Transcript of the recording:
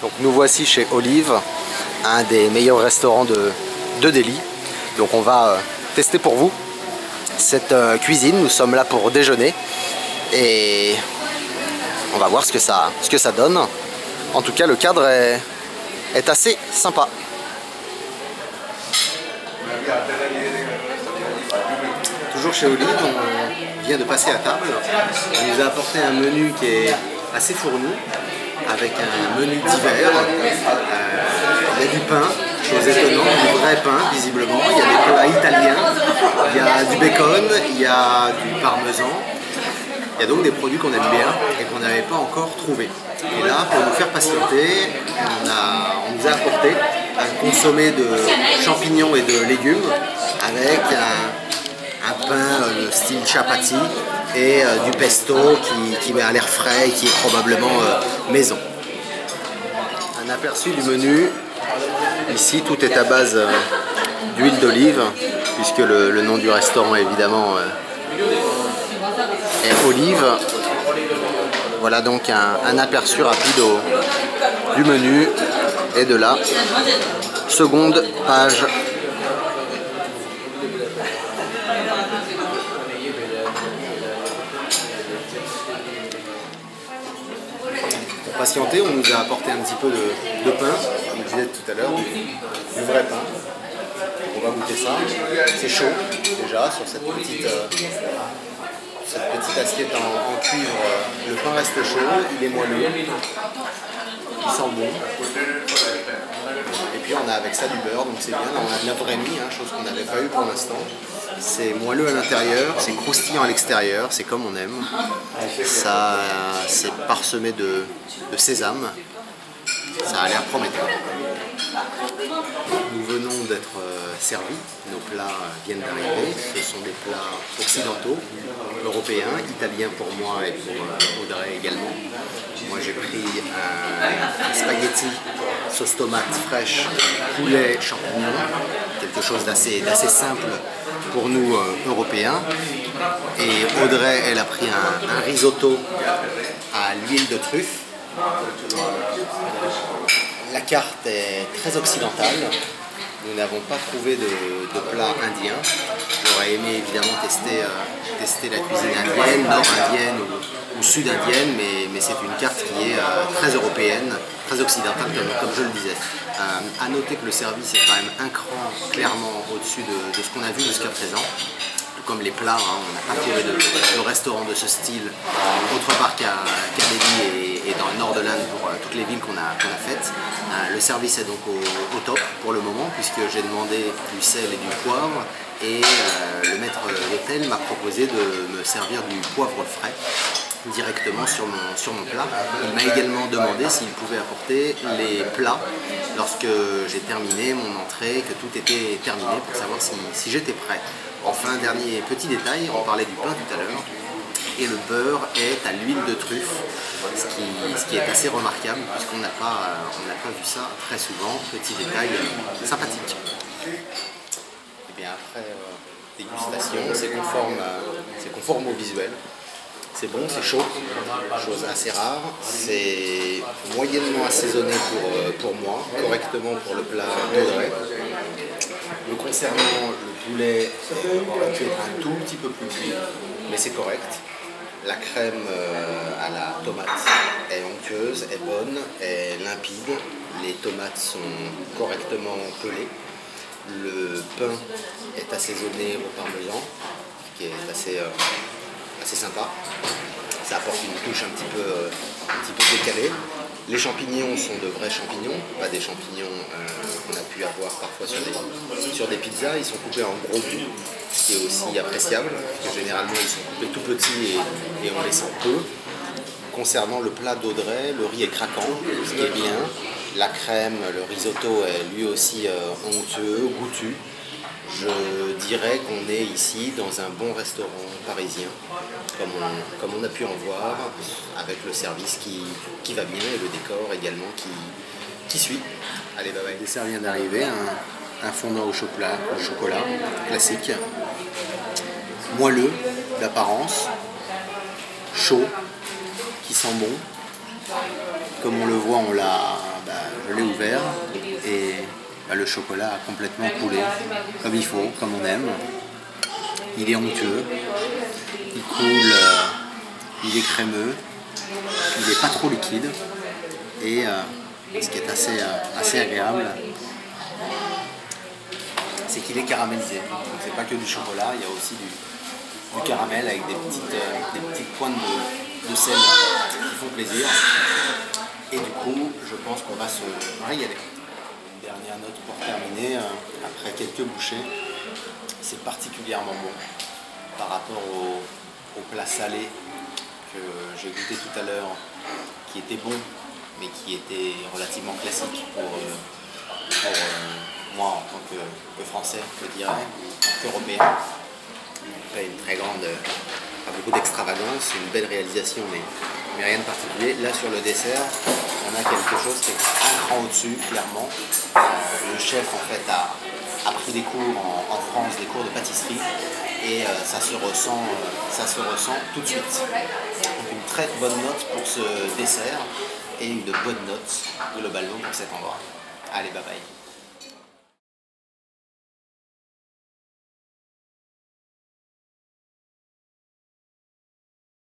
Donc nous voici chez Olive, un des meilleurs restaurants de Delhi. Donc on va tester pour vous cette cuisine. Nous sommes là pour déjeuner et on va voir ce que ça donne. En tout cas, le cadre est assez sympa. Toujours chez Olive, on vient de passer à table. On nous a apporté un menu qui est assez fourni, avec un menu divers. Il y a du pain, chose étonnante, du vrai pain visiblement. Il y a des plats italiens, il y a du bacon, il y a du parmesan. Il y a donc des produits qu'on aime bien et qu'on n'avait pas encore trouvés. Et là, pour nous faire patienter, on nous a apporté un consommé de champignons et de légumes avec un pain de style chapati et du pesto qui a l'air frais et qui est probablement maison. Un aperçu du menu. Ici, tout est à base d'huile d'olive, puisque le nom du restaurant évidemment est Olive. Voilà donc un aperçu rapide du menu et de la seconde page. Pour patienter, on nous a apporté un petit peu de pain, comme je disais tout à l'heure, du vrai pain. On va goûter ça. C'est chaud déjà sur cette petite assiette en cuivre. Le pain reste chaud, il est moelleux, il sent bon. Et puis on a avec ça du beurre, donc c'est bien. On a de la vraie mie, chose qu'on n'avait pas eu pour l'instant. C'est moelleux à l'intérieur, c'est croustillant à l'extérieur, c'est comme on aime. Ça, c'est parsemé de sésame. Ça a l'air prometteur. Nous venons d'être servis, nos plats viennent d'arriver, ce sont des plats occidentaux, européens, italiens pour moi et pour Audrey également. Moi j'ai pris un spaghetti sauce tomate fraîche, poulet, champignons, quelque chose d'assez simple pour nous Européens. Et Audrey, elle a pris un risotto à l'huile de truffe. La carte est très occidentale. Nous n'avons pas trouvé de plat indien. J'aurais aimé évidemment tester la cuisine indienne, nord-indienne ou sud-indienne, mais c'est une carte qui est très européenne, très occidentale comme je le disais. À noter que le service est quand même un cran clairement au-dessus de ce qu'on a vu jusqu'à présent. Comme les plats, on n'a pas trouvé de restaurant de ce style autre part qu'à Delhi et dans le nord de l'Inde pour toutes les villes qu'on a faites. Le service est donc au top pour le moment, puisque j'ai demandé du sel et du poivre et le maître d'hôtel m'a proposé de me servir du poivre frais directement sur mon plat. Il m'a également demandé s'il pouvait apporter les plats lorsque j'ai terminé mon entrée, que tout était terminé, pour savoir si j'étais prêt. Enfin, dernier petit détail, on parlait du pain tout à l'heure, et le beurre est à l'huile de truffe, ce qui est assez remarquable puisqu'on n'a pas vu ça très souvent. Petit détail sympathique. Et bien après dégustation, c'est conforme au visuel. C'est bon, c'est chaud, chose assez rare. C'est moyennement assaisonné pour moi, correctement pour le plat d'Audrey. Le concernant le poulet aurait pu être un tout petit peu plus cuit, mais c'est correct. La crème à la tomate est onctueuse, est bonne, est limpide. Les tomates sont correctement pelées. Le pain est assaisonné au parmesan, qui est assez sympa. Ça apporte une touche un petit peu décalée. Les champignons sont de vrais champignons, pas des champignons qu'on a pu avoir parfois sur des pizzas. Ils sont coupés en gros bouts, ce qui est aussi appréciable, parce que généralement ils sont coupés tout petits et on les sent peu. Concernant le plat d'Audrey, le riz est craquant, ce qui est bien. La crème, le risotto est lui aussi onctueux, goûtu. Je dirais qu'on est ici dans un bon restaurant parisien, comme on a pu en voir, avec le service qui va bien et le décor également qui suit. Allez, bye bye. Le dessert vient d'arriver, un fondant au chocolat classique, moelleux d'apparence, chaud, qui sent bon, comme on le voit, je l'ai ouvert et le chocolat a complètement coulé, comme il faut, comme on aime. Il est onctueux, il coule, il est crémeux, il n'est pas trop liquide et ce qui est assez agréable, c'est qu'il est caramélisé. Donc c'est pas que du chocolat, il y a aussi du caramel avec des petites pointes de sel qui font plaisir. Et du coup, je pense qu'on va se régaler. Une dernière note pour terminer, après quelques bouchées, c'est particulièrement bon par rapport au plat salé que j'ai goûté tout à l'heure, qui était bon, mais qui était relativement classique pour moi en tant que Français, je dirais, qu'Européen. Une très grande, pas beaucoup d'extravagance, une belle réalisation, mais rien de particulier. Là, sur le dessert, on a quelque chose qui est un cran au-dessus, clairement. Le chef, en fait, a pris des cours en France, des cours de pâtisserie, et ça se ressent tout de suite. Donc une très bonne note pour ce dessert, et une bonne note globalement pour cet endroit. Allez, bye bye.